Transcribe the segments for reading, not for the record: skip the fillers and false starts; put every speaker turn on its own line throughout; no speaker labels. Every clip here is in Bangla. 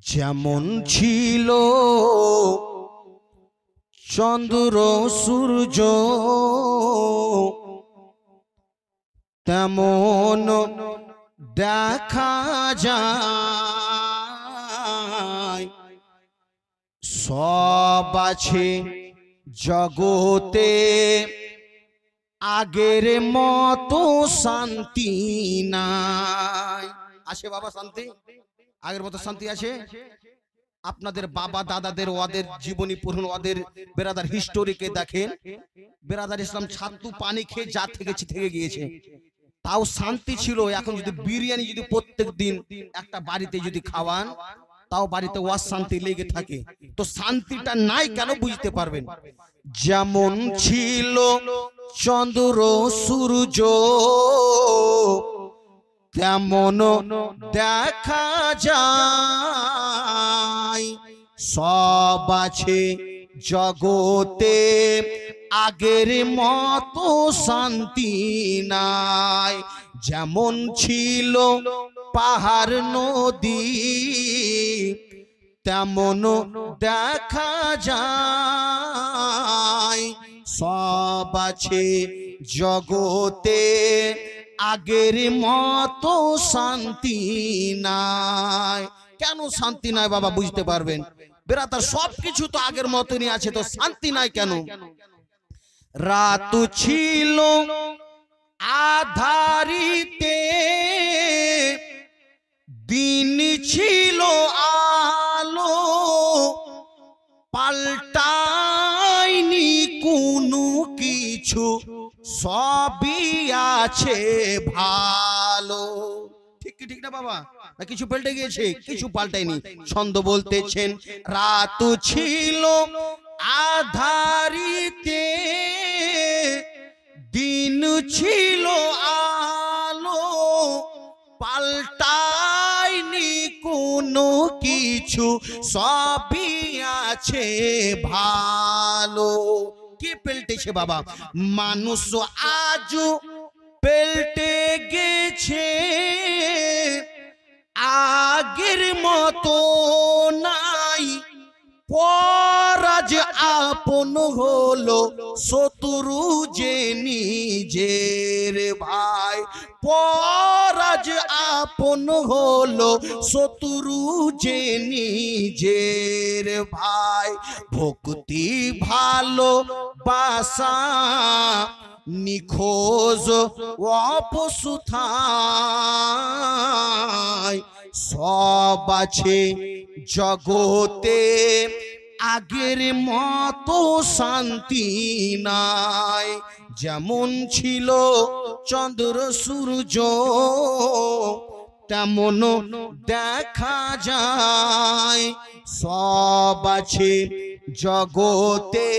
যেমন ছিল চন্দ্র সূর্য তেমন দেখা যায়। সব আছে জগতে আগের মতো শান্তি নাই। আসে বাবা শান্তি? আগের মতো শান্তি আছে? আপনাদের বাবা দাদাদের ওদের জীবনী পড়ুন, ওদের বেরাদার হিস্টোরিকে দেখেন। বেরাদার ইসলাম ছাতু পানি খেয়ে যা থেকে গিয়েছে, তাও শান্তি ছিল। এখন যদি বিরিয়ানি যদি প্রত্যেক দিন একটা বাড়িতে যদি খাওয়ান, তাও বাড়িতে অশান্তি লেগে থাকে। তো শান্তিটা নাই কেন বুঝতে পারবেন। যেমন ছিল চন্দ্র সূর্য তেমন দেখা যায়। সব আছে জগতে আগের মতো শান্তি নাই। যেমন ছিল পাহাড় নদী তেমন দেখা যায়। সব আছে জগতে আগের মতো শান্তি নাই। কেন শান্তি নাই বাবা বুঝতে পারবেন। বেরাদার সবকিছু তো আগের মতনই আছে, তো শান্তি নাই কেন? রাত ছিল আধারিতে, দিন ছিল আলো, পাল্টায়নি কোনো কিছু, সবই আছে ভালো। ঠিক কি ঠিক না বাবা? না কিছু পাল্টে গিয়েছে? কিছু পাল্টায়নি। ছন্দ বলতেছেন রাত ছিল আধারিতে, দিন ছিল আলো, পাল্টায়নি কোনো কিছু, সবই আছে ভালো। কে পেল্টেছে বাবা? মানুষ আজও পেল্টে গেছে, আগের মতো নাই। পরাজ আপন হলো, শত্রু যে নিজের ভাই। পরাজ আপন হলো, শত্রু যে নিজের ভাই। ভক্তি ভালোবাসা নিখোঁজ অপসুথায়। সব আছে জগতে আগের মতো শান্তি নাই। যেমন ছিল চন্দ্র সূর্য তেমন দেখা যায়। সব আছে জগতে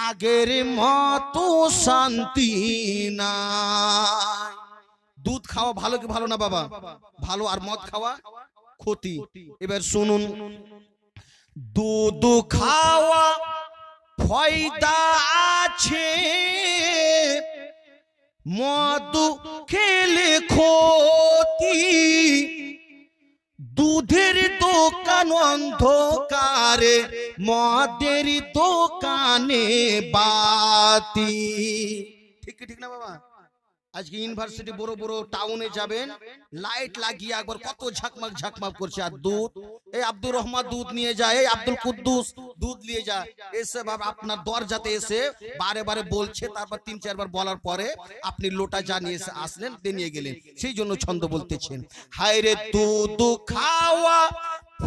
আগের মতো শান্তি নাই। দুধ খাওয়া ভালো কি ভালো না বাবা? ভালো। আর মদ খাওয়া ক্ষতি। এবার শুনুন, দুধ খাওয়া ফায়দা আছে, মদ খেলে ক্ষতি। দুধের দোকান অন্ধকারে, মদের দোকানে বাতি। ঠিক কি ঠিক না বাবা? আজকে ইউনিভার্সিটি বড় বড় টাউনে যাবেন, লাইট লাগিয়ে একবার কত ঝাকমাক ঝাকমাক করছে। আর দুধ, এই আব্দুর রহমান দুধ নিয়ে যায়, এই আব্দুল কুদ্দুস দুধ নিয়ে যায়, এসে বাবা আপনার দরজাতে এসে বারে বারে বলছে। তারপর ৩-৪ বার বলার পরে আপনি লোটা জানিয়ে এসে আসলেন, নিয়ে গেলেন। সেই জন্য ছন্দ বলতেছেন, হায় রে দুধ খাওয়া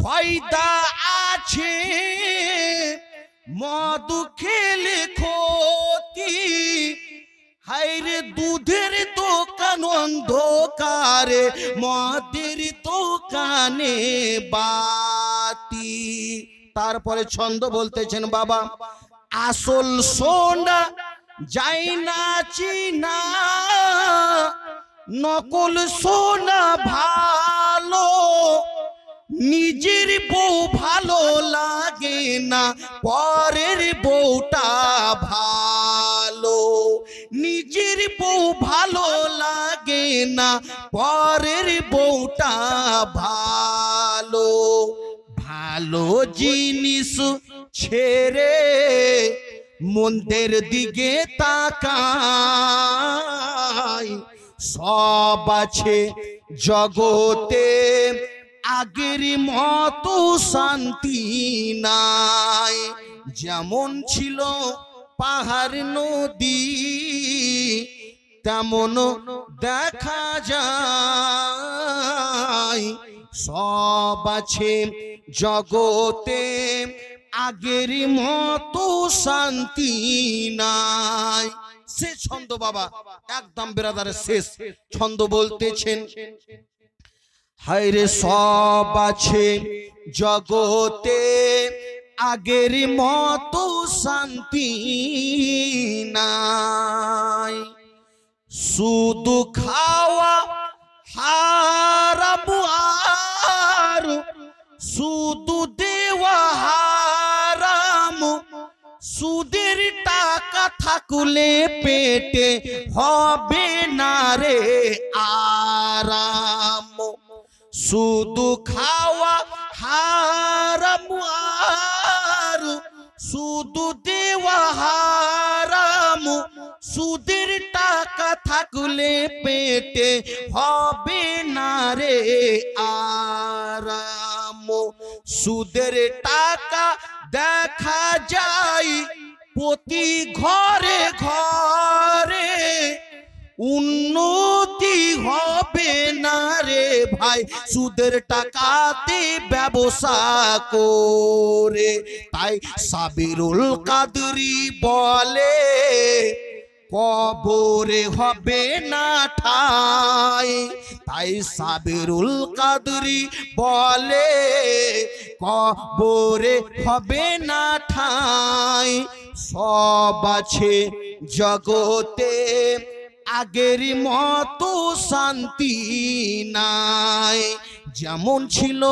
ফায়দা আছে, মদ খেলে ক্ষতি। হায়রে দুধের দোকান অন্ধকারে, মদের দোকানে বাতি। তারপরে ছন্দ বলতেছেন বাবা, আসল সোনা যাই না চিনা, নকল সোনা ভালো। নিজের বউ ভালো লাগে না, পরের বউটা ভালো। নিজের বউ ভালো লাগে না, পরের বউটা ভালো। ভালো জিনিস ছেড়ে মন্দের দিকে তাকাই, সব আছে জগতে আগের মতো শান্তি নাই। যেমন ছিল পাহাড় নদী তেমন দেখা যায়, সব আছে জগতে আগের মতো শান্তি নাই। শেষ ছন্দ বাবা, একদম বেরাদারের শেষ ছন্দ বলতেছেন, হায়রে সব আছে জগতে আগের মতো শান্তি নাই, শুধু খাওয়া হারাম আর শুধু দেওয়া হারাম, সুদের টাকা থাকলে পেটে হবে না রে আরাম, শুধু খাওয়া হারাম আর শুধু দেওয়া হারাম, সুদের টাকা থাকলে পেটে হবে না রে আরাম, সুদের টাকা দেখা যায় প্রতি ঘরে ঘরে, উন্নতি হবে না রে ভাই সুদের টাকাতে ব্যবসা করে। তাই সাবিরুল কাদরি বলে কবরে হবে না ঠাই, তাই সাবিরুল কাদরি বলে কবরে হবে না ঠাই, সব আছে জগতে আগের মতো শান্তি নাই। যেমন ছিল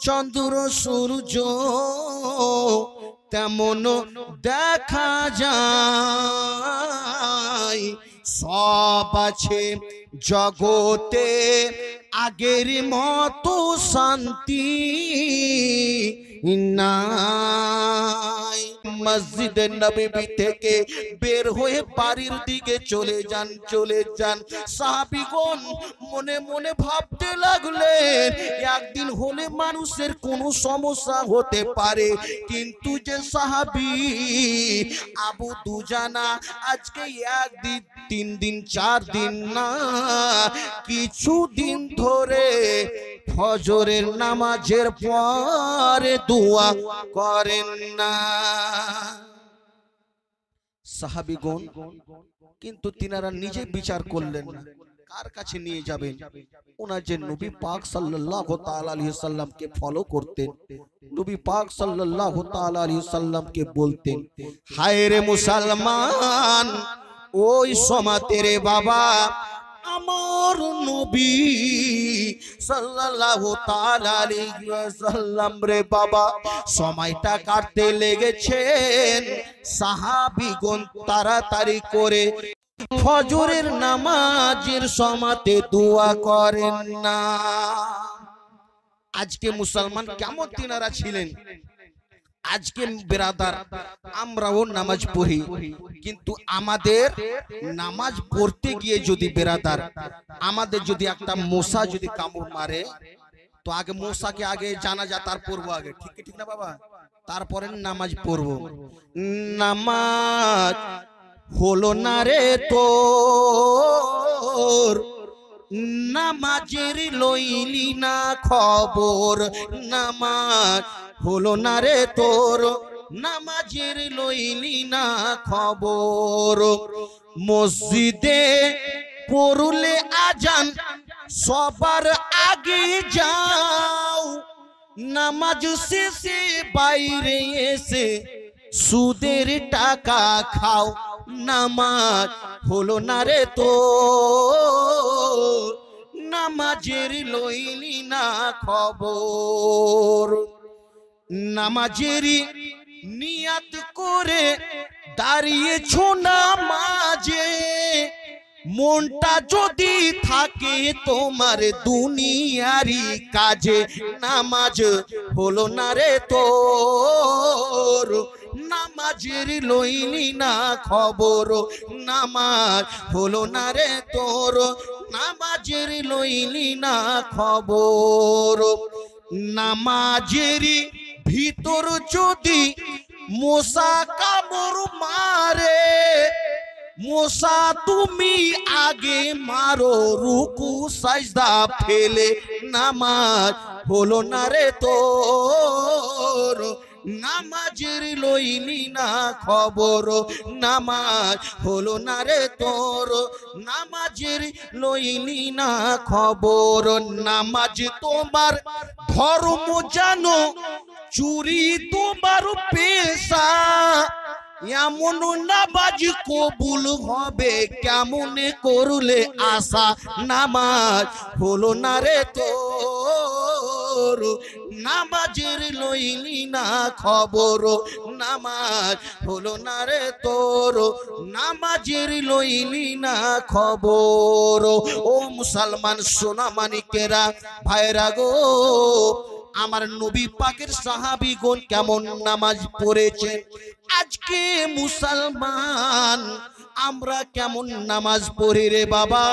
চন্দ্র সূর্য তেমন দেখা যায়, সব আছে জগতে আগের মতো শান্তি নাই। মসজিদে নববী থেকে বের হয়ে বাড়ির দিকে চলে যান সাহাবীগণ মনে মনে ভাবতে লাগলেন একদিন হলে মানুষের কোনো সমস্যা হতে পারে, কিন্তু যে সাহাবী আবু দুজানা আজকে একদিন 3 দিন 4 দিন না কিছুদিন ধরে ফজরের নামাজের পরে দোয়া করেন না। সাহাবীগণ কিন্তু তিনারা নিজে বিচার করলেন না কার কাছে নিয়ে যাবেন, ওনার যে নবী পাক সাল্লাল্লাহু তাআলা আলাইহি সাল্লামকে ফলো করতেন, নবী পাক সাল্লাল্লাহু তাআলা আলাইহি সাল্লামকে বলতেন, হায় রে মুসলমান ওই সমাতে রে বাবা আমার নবী সাল্লাল্লাহু তাআলা আলাইহি ওয়াসাল্লাম রে বাবা সময়টা কাটতে লেগেছেন, সাহাবীগণ তাড়াতাড়ি করে ফজরের নামাজের সময়তে দোয়া করেন না। আজকে মুসলমান কেমন তিনারা ছিলেন, আজকে বেরাদার আমরাও নামাজ পড়ি, কিন্তু আমাদের নামাজ পড়তে গিয়ে যদি বেরাদার আমাদের যদি একটা মশা যদি কামড় মারে তো আগে মশাকে আগে জানাজা তার পড়বো আগে, ঠিক না বাবা, তারপরে নামাজ পড়বো। নামাজ হলো না রে তোর, নামাজের লইলি না খবর, নামাজ হলো না রে তোর, নামাজের লইলি না খবর। মসজিদে পড়লে আজান সবার আগে যাও, নামাজ শেষে বাইরে এসে সুদের টাকা খাও, নামাজ হলো না রে তোর, নামাজের লইলি না খবর। নামাজেরই নিয়াত করে দাঁড়িয়েছো নামাজে, মনটা যদি থাকে তোমার দুনিয়ারি কাজে, নামাজ হলো না রে তোর, নামাজের লইলি না খবর, নামাজ হলো না রে তোর, নামাজের লইলি না খবর। নামাজের ভিতর যদি মশা কামড় মারে, মশা তুমি আগে মারো, রুকু সাজদা ফেলে, নামাজ হলো না রে তোর, নামাজের লইলি না খবর, নামাজ হলো না রে তোর, নামাজের লইলি না খবর। নামাজ তোমার ধর্ম জানো, চুরি তোমার পেশা, এমন নামাজ কবুল হবে কেমনে করলে আশা, নামাজ হলো না রে তোর, নামাজের লইলি না খবর, নামাজ হলো না রে তোর, নামাজের লইলি না খবর। ও মুসলমান সোনা মানিকেরা, ভাইরা গো, আমার নবী পাকের সাহাবীগণ কেমন নামাজ পড়েছে, আজকে মুসলমান আমরা কেমন নামাজ পড়ি রে বাবা।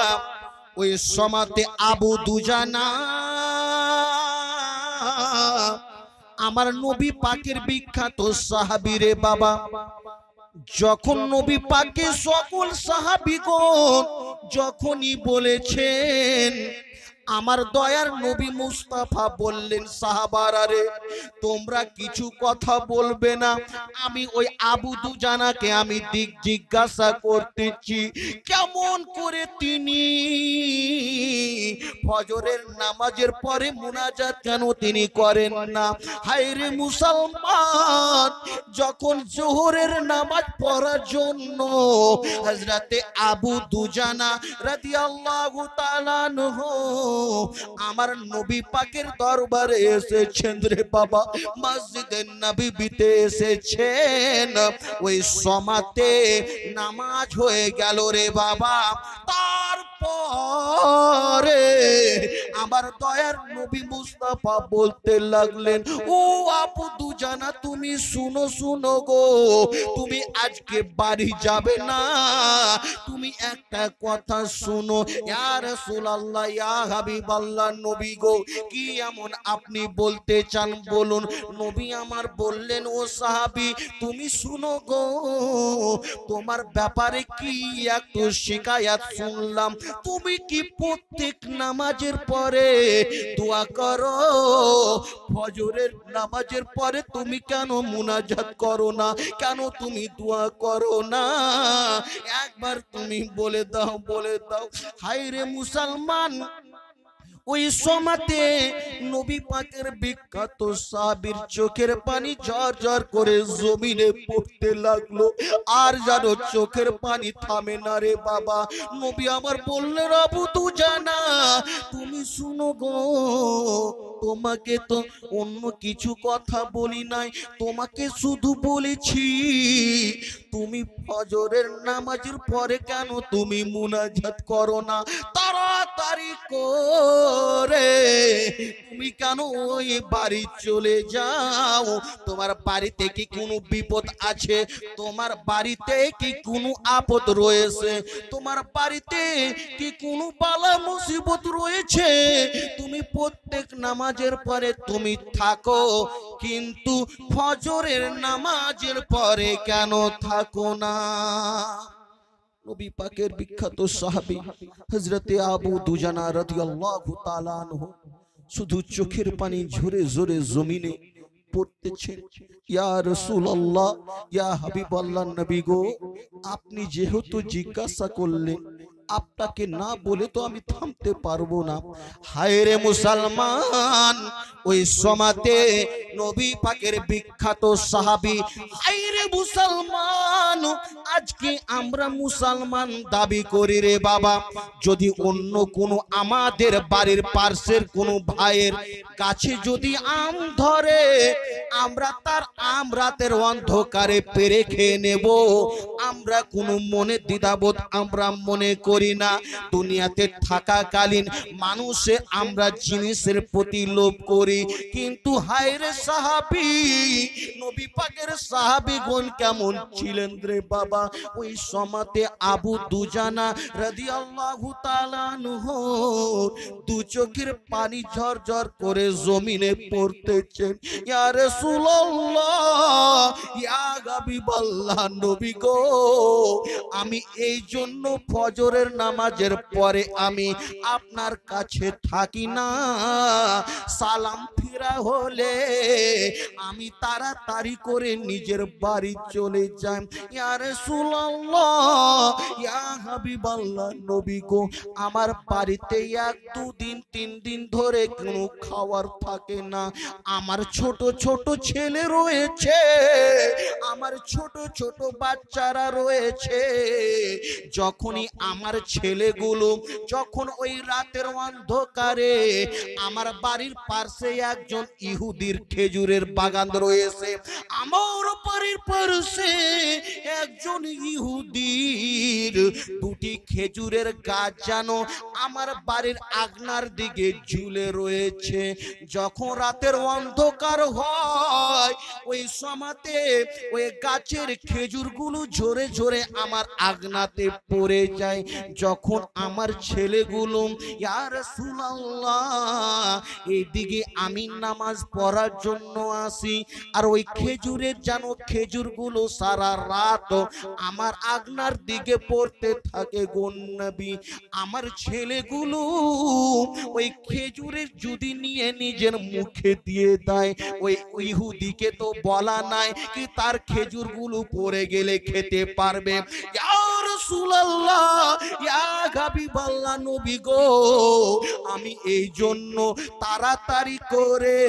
ওই সমাতে আবু দুজানা আমার নবী পাকের বিখ্যাত সাহাবী রে বাবা, যখন নবী পাকের সকল সাহাবীগণ যখনই বলেছেন, আমার দয়ার নবী মুস্তাফা বললেন, সাহাবারা রে তোমরা কিছু কথা বলবে না, আমি ওই আবু দুজানাকে আমি দিক জিজ্ঞাসা করতেছি, কেমন করে তিনি ফজরের নামাজের পরে মুনাজাত কেন তিনি করেন না। হায় রে মুসলমান, যখন জোহরের নামাজ পড়ার জন্য হযরতে আবু দুজানা রাদিয়াল্লাহু তাআলা আনহু আমার নবী পাকের দরবারে এসেছেন রে বাবা, মসজিদে নববীতে এসেছেন, ওই সমাতে নামাজ হয়ে গেল রে বাবা। তারপরে আমার দয়ার নবী মুস্তাফা বলতে লাগলেন, ও আবু দুজানা তুমি শুনো শুনো গো, তুমি আজকে বাড়ি যাবে না, তুমি একটা কথা শুনো, ইয়া রাসূলুল্লাহ ইয়া হাবিবাল্লাহ, নবী গো কি এমন আপনি বলতে চান বলুন। নবী আমার বললেন, ও সাহাবী তুমি শুনো গো, তোমার ব্যাপারে কি একটু শিকায়াত শুনলাম, তুমি কি প্রত্যেক নামাজের পরে দোয়া করো, ফজরের নামাজের পরে তুমি কেন মুনাজাত করো না, কেন তুমি দোয়া করো না, একবার তুমি বলে দাও বলে দাও। হায় রে মুসলমান, ওই সমাতে নবী পাকের বিখ্যাত সাহাবীর চোখের পানি ঝরঝর করে জমিনে পড়তে লাগলো, আর যেন চোখের পানি থামে না রে বাবা। নবী আমার বললেন, আবু দুজানা তুমি শুনো গো, তোমাকে তো অন্য কিছু কথা বলি নাই, তোমাকে শুধু বলেছি তুমি ফজরের নামাজের পরে কেন তুমি মুনাজাত করো না, তাড়াতাড়ি করে তুমি কেন ওই বাড়ি চলে যাও, তোমার বাড়িতে কি কোনো বিপদ আছে, তোমার বাড়িতে কি কোনো আপদ রয়েছে, তোমার বাড়িতে কি কোনো বালা মুসিবত রয়েছে, তুমি প্রত্যেক নামাজের পরে তুমি থাকো, কিন্তু ফজরের নামাজের পরে কেন থাকো না। নবী পাকের বিখ্যাত সাহাবী হযরতে আবু দুজানা রাদিয়াল্লাহু তাআলা আনহু শুধু চোখের পানি ঝরে ঝরে জমিনে পড়তেছেন, ইয়া রাসূলুল্লাহ ইয়া হাবিবাল্লাহ, নবী গো আপনি যেহেতু জিজ্ঞাসা করলেন, আপনাকে না বলে তো আমি থামতে পারবো না। হায় রে মুসলমান, ওই সমাতে নবী পাকের বিখ্যাত সাহাবী, হায় রে মুসলমান, আজকে আমরা মুসলমান দাবি করি রে বাবা, যদি অন্য কোনো আমাদের বাড়ির পার্শ্বের কোনো ভাইয়ের কাছে যদি আম ধরে, আমরা তার আমরাতের অন্ধকারে পেরে খেয়ে নেব, আমরা কোনো মনে দ্বিধাবোধ আমরা মনে করি না। দুনিয়াতে থাকাকালীন মানুষের আমরা জিনিসের প্রতি লোভ করি, কিন্তু হায় রে সাহাবী, নবী পাকের সাহাবীগণ কেমন ছিলেন রে বাবা। ওই সময়তে আবু দুজানা রাদিয়াল্লাহু তাআলা আনহু দু চোখের পানি ঝরঝর করে জমিনে পড়তেছেন। ইয়া রাসূলুল্লাহ, ইয়া হাবিবাল্লাহ, নবী গো, আমি এই জন্য ফজরের নামাজের পরে আমি আপনার কাছে থাকি না। সালাম ফিরা হলে আমি তাড়াতাড়ি করে নিজের বাড়ি চলে যাই। ইয়া রাসূলুল্লাহ, ইয়া হাবিবাল্লাহ, নবী গো, আমার বাড়িতে 1-2 দিন 3 দিন ধরে কোনো খাবার থাকে না। আমার ছোট ছোট ছেলে রয়েছে, আমার ছোট ছোট বাচ্চারা রয়েছে। যখনই আমার ছেলেগুলো যখন ওই রাতের অন্ধকারে আমার বাড়ির পাশে একজন ইহুদির খেজুরের বাগান রয়েছে, আমার বাড়ির পাশে একজন ইহুদির 2টি খেজুরের গাছ জানো আমার বাড়ির আগনার দিকে ঝুলে রয়েছে। যখন রাতের অন্ধকার হয় ওই সময়তে ওই গাছের খেজুরগুলো ঝরে ঝরে আমার আগনাতে পড়ে যায়। যখন আমার ছেলেগুলো ইয়া রাসূলুল্লাহ এইদিকে আমি নামাজ পড়ার জন্য আসি, আর ওই খেজুরের জানো খেজুরগুলো সারা রাত আমার আগনার দিকে পড়তে থাকে গো নবী। আমার ছেলেগুলো ওই খেজুরের যদি নিয়ে নিজের মুখে দিয়ে দেয়, ওই ইহুদিকে তো বলা নাই কি তার খেজুরগুলো পড়ে গেলে খেতে পারবে। ইয়া রাসূলুল্লাহ, ইয়া হাবিবাল্লাহ, নবী গো, আমি এই জন্য তাড়াতাড়ি করে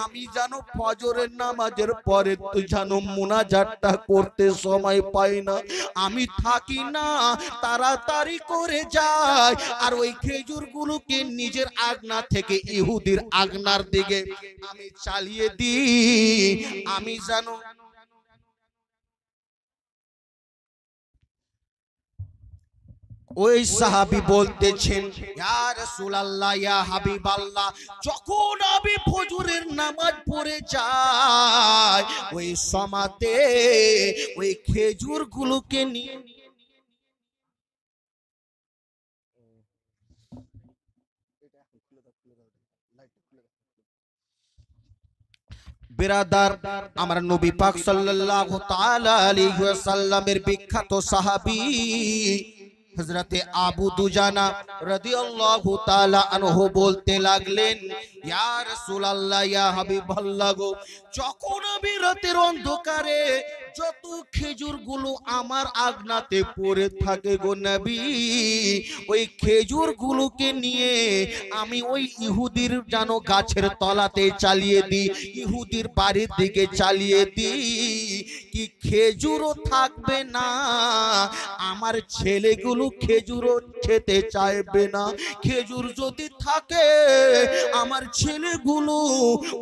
আমি জানো ফজরের নামাজের পরে তো জানো মুনাজাতটা করতে সময় পাই না, আমি থাকি না, তাড়াতাড়ি করে যাই আর ওই খেজুরগুলোকে নিজের আগনা থেকে ইহুদির আগনার দিকে আমি চালিয়ে দিই। আমি জানো ওই সাহাবী বলতেছেন, ইয়া রাসূলুল্লাহ, ইয়া হাবিবাল্লাহ, যখন আমি ফজরের নামাজ পড়ে যাই ওই সময়তে ওই খেজুরগুলোকে নিয়ে বিরাদার, আমার নবী পাক সাল্লাল্লাহু তাআলা আলাইহি ওয়াসাল্লামের বিখ্যাত সাহাবী হযরতে আবু দুজানা রাদিয়াল্লাহু তাআলা আনহু বলতে লাগলেন, ইয়া রাসূলুল্লাহ, ইয়া হাবিবাল্লাহ গো, যখন আমি রাতের অন্ধকারে যত খেজুরগুলো আমার আগনাতে পড়ে থাকে গো নবী, ওই খেজুরগুলোকে নিয়ে আমি ওই ইহুদির জানো গাছের তলাতে চালিয়ে দিই, ইহুদির বাড়ির দিকে চালিয়ে দিই। কি খেজুরও থাকবে না, আমার ছেলেগুলো খেজুরও খেতে চাইবে না। খেজুর যদি থাকে আমার ছেলেগুলো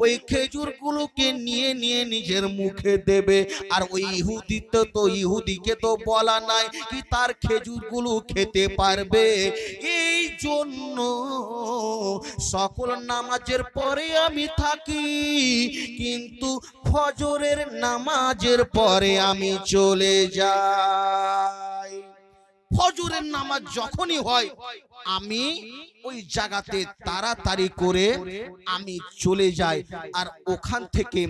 ওই খেজুরগুলোকে নিয়ে নিয়ে নিজের মুখে দেবে, আর ওই ইহুদিকে তো বলা নাই কি তার খেজুরগুলো খেতে পারবে। এই জন্য সকল নামাজের পরে আমি থাকি, কিন্তু ফজরের নামাজের পরে আমি চলে যাই। ফজরের নামাজ যখনই হয় আমি ওই জায়গাতে তাড়াতাড়ি করে আমি চলে যাই, আর ওখান থেকে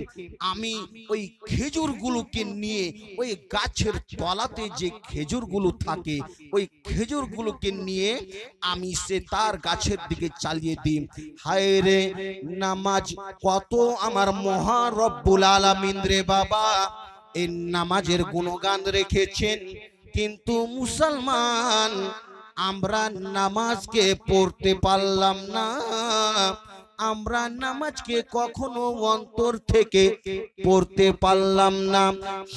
আমি ওই খেজুরগুলোকে নিয়ে ওই গাছের তলাতে যে খেজুরগুলো থাকে ওই খেজুরগুলোকে নিয়ে আমি সে তার গাছের দিকে চালিয়ে দিই। হায় রে নামাজ কত আমার মহা রব্বুল আলামিন রে বাবা এই নামাজের গুণগান রেখেছেন, কিন্তু মুসলমান আমরা নামাজকে পড়তে পারলাম না, আমরা নামাজকে কখনো অন্তর থেকে পড়তে পারলাম না।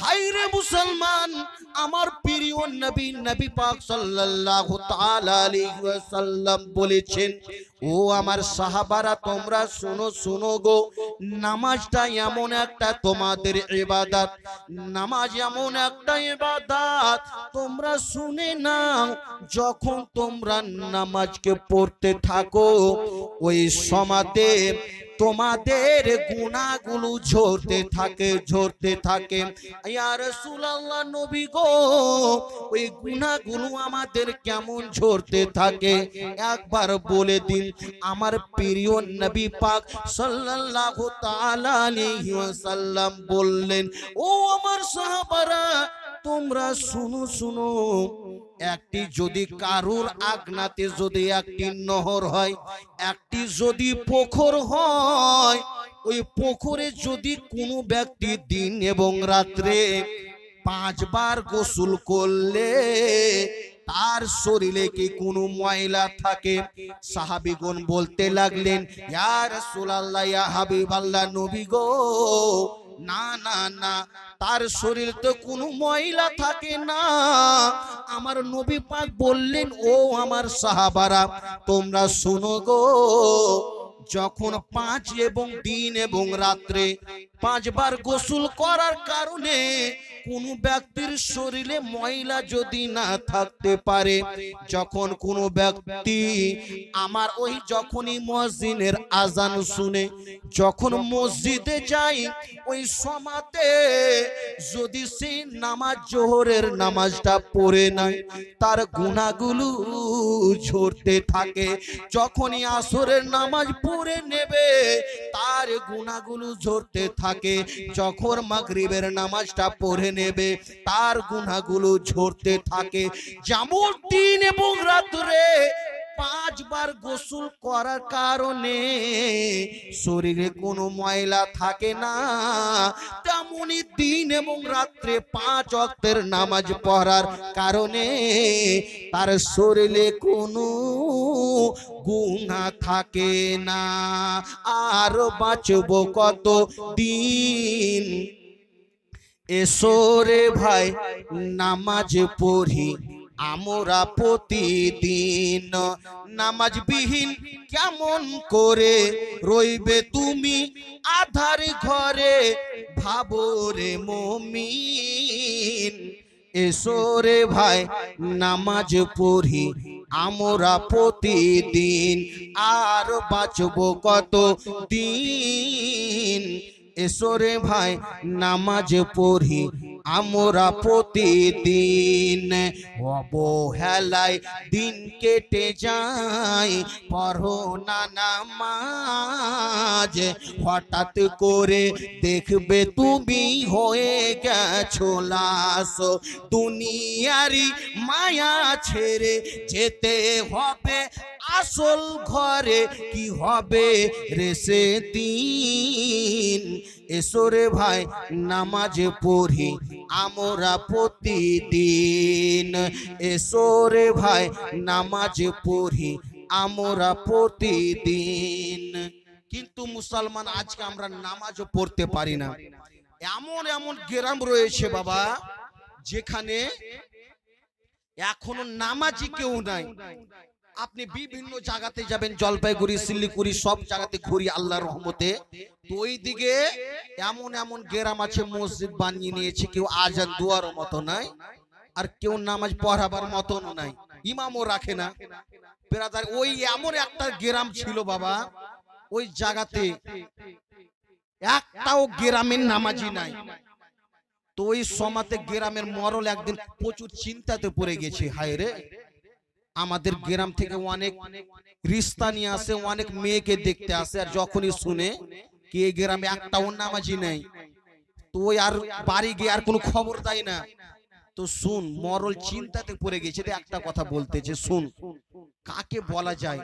হায়রে মুসলমান, আমার প্রিয় নবী নবী পাক সাল্লাল্লাহু তাআলা আলাইহি ওয়াসাল্লাম বলেছেন, ও আমার সাহাবারা তোমরা শুনো শুনো গো, নামাজটা এমন একটা তোমাদের ইবাদত, নামাজ এমন একটা ইবাদত তোমরা শুনে নাও। যখন তোমরা নামাজকে পড়তে থাকো ওই সময়তে তোমাদের গুনাহগুলো ঝরতে থাকে। ইয়া রাসূলুল্লাহ নবী গো, ওই গুনাহগুলো আমাদের কেমন ঝরতে থাকে একবার বলে দিন। আমার প্রিয় নবী পাক সাল্লাল্লাহু তাআলা আলাইহি ওয়াসাল্লাম বললেন, ও আমার সাহাবারা তোমরা শুনো শুনো, একটি যদি কারুর আগনাতে যদি একটি নহর হয়, একটি যদি পুকুর হয়, ওই পুকুরে যদি কোনো ব্যক্তি দিন এবং রাত্রে 5 বার গোসল করলে তার শরীরে কি কোনো ময়লা থাকে? সাহাবীগণ বলতে লাগলেন, ইয়া রাসূলুল্লাহ, ইয়া হাবিবাল্লাহ, নবী গো, না না না, তার শরীর তো কোনো ময়লা থাকে না। আমার নবী পাক বললেন, ও আমার সাহাবারা তোমরা শুনো গো, যখন 5 এবং দিন এবং রাত্রে 5 বার গোসল করার কারণে কোন ব্যক্তির শরীরে ময়লা যদি না থাকতে পারে, যখন কোন ব্যক্তি আমার ওই যখনই মুয়াজ্জিনের আজান শুনে যখন মসজিদে যায়, ওই সময়তে যদি সেই নামাজ জোহরের নামাজটা পড়ে নাই, তার গুনাহগুলো ঝরতে থাকে। যখনই আসরের নামাজ পড়ে নেবে তার গুনাহগুলো ঝরতে থাকে। যখন মাগরিবের নামাজটা পড়ে নেবে তার গুনাহগুলো ঝরতে থাকে। যেমন দিন এবং রাত্রে 5 বার গোসল করার কারণে শরীরে কোনো ময়লা থাকে না, তেমনি দিন এবং রাত্রে 5 ওয়াক্তের নামাজ পড়ার কারণে তার শরীরে কোনো গুনাহ থাকে না। আর বাঁচব কত দিন, এসো রে ভাই নামাজ পড়ি আমরা প্রতিদিন। নামাজবিহীন কেমন করে রইবে তুমি আধার ঘরে, ভাবো রে মুমিন। এসো রে ভাই নামাজ পড়ি আমরা প্রতিদিন, আর বাঁচব কত দিন। এসো রে ভাই নামাজ পড়ি আমরা প্রতিদিন। অবহেলায় দিন কেটে যায়, পড়ো না নামাজ, হঠাৎ করে দেখবে তুমি হয়ে গেছো লাশ। দুনিয়ারি মায়া ছেড়ে যেতে হবে আসল ঘরে, কি হবে রে সেদিন। এসো রে ভাই নামাজ পড়ি আমরা প্রতিদিন। এসো রে ভাই নামাজ পড়ি আমরা প্রতিদিন। কিন্তু মুসলমান আজকে আমরা নামাজও পড়তে পারি না। এমন এমন গ্রাম রয়েছে বাবা যেখানে এখনো নামাজি কেউ নাই। আপনি বিভিন্ন জায়গাতে যাবেন, জলপাইগুড়ি, শিলিগুড়ি, সব জায়গাতে ঘুরি আল্লাহর রহমতে। তো ওই দিকে এমন এমন গ্রাম আছে মসজিদ বানিয়ে নিয়েছে, কেউ আজান দুয়ার মতো নাই, আর কেউ নামাজ পড়াবার মতো নাই, ইমামও রাখে না। ব্রাদার, ওই এমন একটা গ্রাম ছিল বাবা, ওই জায়গাতে একটাও গ্রামের নামাজি নাই। তো ওই সমাতে গ্রামের মরল একদিন প্রচুর চিন্তাতে পড়ে গেছে, হায় রে আমাদের গ্রাম থেকে অনেক রিস্তা নিয়ে আসে, অনেক মেয়েকে দেখতে আসে, আর যখনই শুনে কি এই গ্রামে একটাও নামাজি নেই, তো ওই আর বাড়ি গিয়ে আর কোনো খবর দেয় না। তো শুন, মরল চিন্তাতে পড়ে গেছে, একটা কথা বলতেছে, শুন কাকে বলা যায়।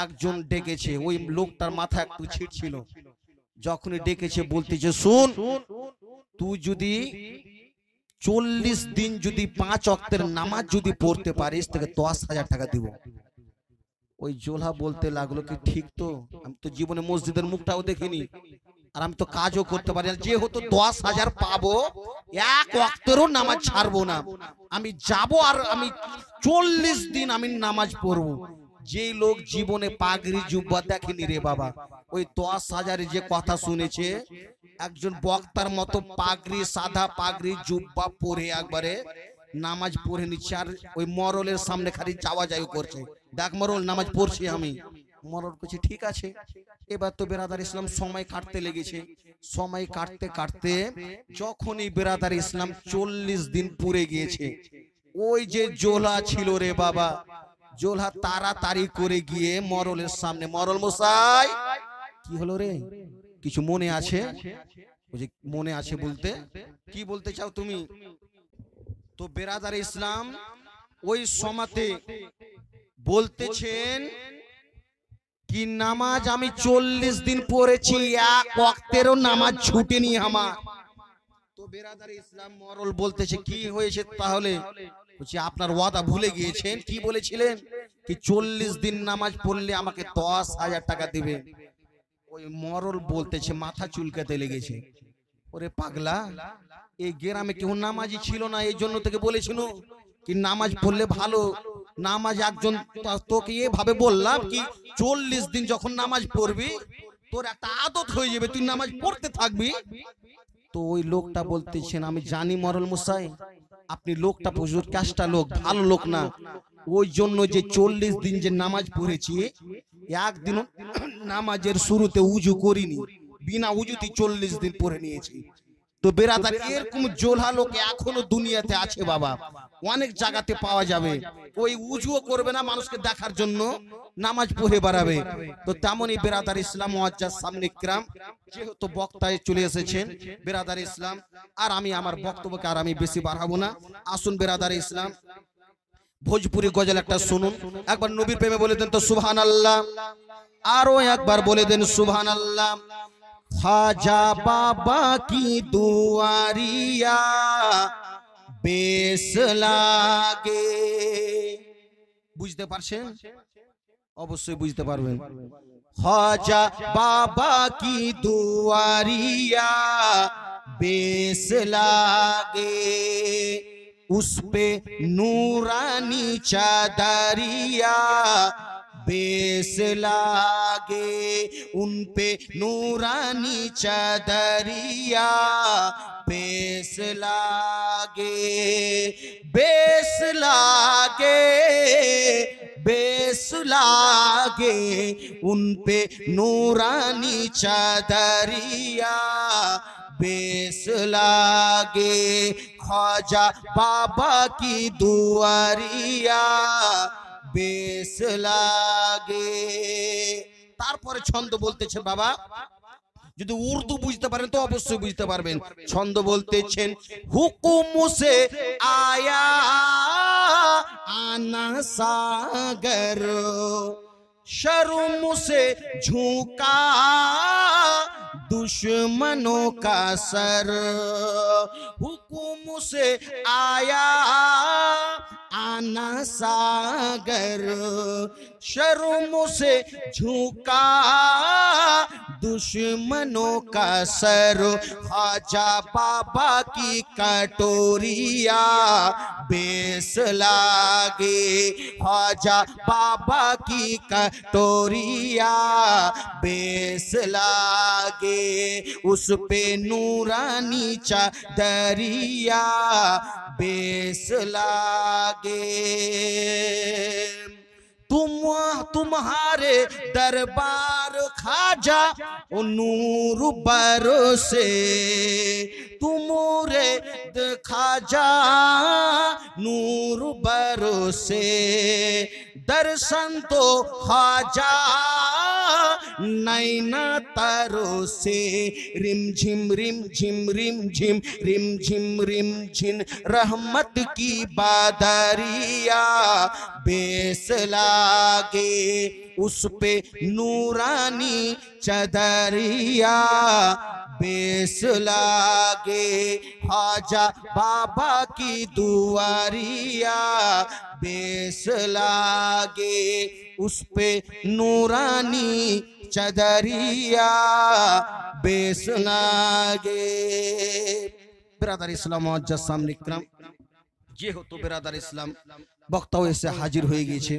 একজন ডেকেছে, ওই লোকটার মাথা একটু ছিট ছিল, যখনই ডেকেছে বলতেছে, শুন তুই যদি 40 দিন যদি 5 ওয়াক্তের নামাজ যদি পড়তে পারিস, তোকে 10,000 টাকা দিব। ওই জোলা বলতে লাগলো কি ঠিক তো, আমি তো জীবনে মসজিদের মুখটাও দেখিনি, আর আমি তো কাজও করতে পারি না, যেহেতু 10,000 পাবো এক ওয়াক্তেরও নামাজ ছাড়বো না, আমি যাব আর আমি 40 দিন আমি নামাজ পড়বো। যেই লোক জীবনে পাগড়ি জুব্বা দেখেনি রে বাবা, ওই 10,000 যে কথা শুনেছে, একজন বক্তার মতো পাগড়ি সাদা পাগড়ি জুব্বা পরে একবারে নামাজ পড়ে নিচ্ছে, আর ওই মরলের সামনে খালি যাওয়া যায় করছে, দেখ মরল নামাজ পড়ছি আমি। মরল করছে ঠিক আছে। এবার তো বেরাদার ইসলাম সময় কাটতে লেগেছে, সময় কাটতে কাটতে যখনই বেরাদার ইসলাম 40 দিন পুরে গিয়েছে, ওই যে জোলা ছিল রে বাবা, জোলা তাড়াতাড়ি করে গিয়ে মরলের সামনে, মরল মশাই কি হলো রে, কিছু মনে আছে? মনে আছে বলতে কি বলতে চাও তুমি? তো বেরাদার ইসলাম ওই সমাতে বলতেছেন কি নামাজ আমি 40 দিন পড়েছি, এক ওয়াক্তেরও নামাজ ছুটেনি আমার। তো বেরাদার ইসলাম মরল বলতেছে কি হয়েছে তাহলে? বলছি আপনার ওয়াদা ভুলে গিয়েছেন, কি বলেছিলেন কি 40 দিন নামাজ পড়লে আমাকে 10,000 টাকা দিবে। ওই মরল বলতেছে মাথা চুলকাতে লেগেছে, ওরে পাগলা, এই গ্রামে কেউ নামাজি ছিল না, এই জন্য থেকে বলেছিল কি নামাজ পড়লে ভালো, নামাজ একজন তোকে এভাবে বললাম কি 40 দিন যখন নামাজ পড়বি তোর একটা আদত হয়ে যাবে, তুই নামাজ পড়তে থাকবি। তো ওই লোকটা বলতেছেন আমি জানি মরল মশাই, আপনি লোকটা প্রচুর কাজটা লোক, ভালো লোক না, ওই জন্য যে 40 দিন যে নামাজ পড়েছি, একদিন নামাজের শুরুতে উজু করিনি, বিনা উজুতে 40 দিন পড়ে নিয়েছি। তো বেরাদার এরকম জোলা লোক এখনো দুনিয়াতে আছে বাবা, অনেক জায়গাতে পাওয়া যাবে, ওই উজুও করবে না, মানুষকে দেখার জন্য নামাজ পড়ে বেড়াবে। তো তেমনই বেরাদার ইসলাম মুআজ্জাজ সামনে কিরাম, যেহেতু বক্তায় চলে এসেছেন বেরাদার ইসলাম, আর আমি আমার বক্তব্যকে আর আমি বেশি বাড়াবো না। আসুন বেরাদার ইসলাম ভোজপুরি গজল একটা শুনুন, একবার নবীর প্রেমে বলে দেন তো সুবহানাল্লাহ, আরো একবার বলে দেন সুবহানাল্লাহ। খাজা বাবা কি দুয়ারিয়া বেশ লাগে, বুঝতে পারছেন? অবশ্যই বুঝতে পারবেন। খাজা বাবা কি দুয়ারিয়া বেশ লাগে, उस पे नूरानी चादरिया बेस लागे, उन पे नूरानी चादरिया बेस लागे, बेस लागे, बेस लागे, उन पे नूरानी चादरिया बेस लागे, ख्वाजा बाबा की दुआरिया बेस लागे। তারপরে ছন্দ বলতেছে বাবা, যদি উর্দু বুঝতে পারেন তো অবশ্যই বুঝতে পারবেন। ছন্দ বলতেছেন হুকুম সে আয়া আনা সাগর, शर्म से झुका दुश्मनों का सर, हुकुम से आया आना सागर, शर्म से झुका दुश्मनों का सर, ख्वाजा बाबा की कटोरिया बेस लागे, ख्वाजा बाबा की कटोरिया बेस लागे, उस पे नूरानी चादरिया बेस लागे। तुम्हारे दरबार खाजा नूर बरसे, तुमरे खाजा नूर बरसे, दर्शन तो खाजा नैना तरो से, रिम झिम रिम झिम रिम झिम रिम झिम रिम झिम रहमत की बादरिया बेस लागे, उस पे नूरानी चदरिया बेस लागे, ख्वाजा बाबा की दुआरिया बेस लागे, उस पे नूरानी चदरिया बेस लागे। बिरादर इस्लाम मुअज्जज सामने इकराम, যে হতো বিরাদার ইসলাম, বক্তাও এসে হাজির হয়ে গিয়েছে।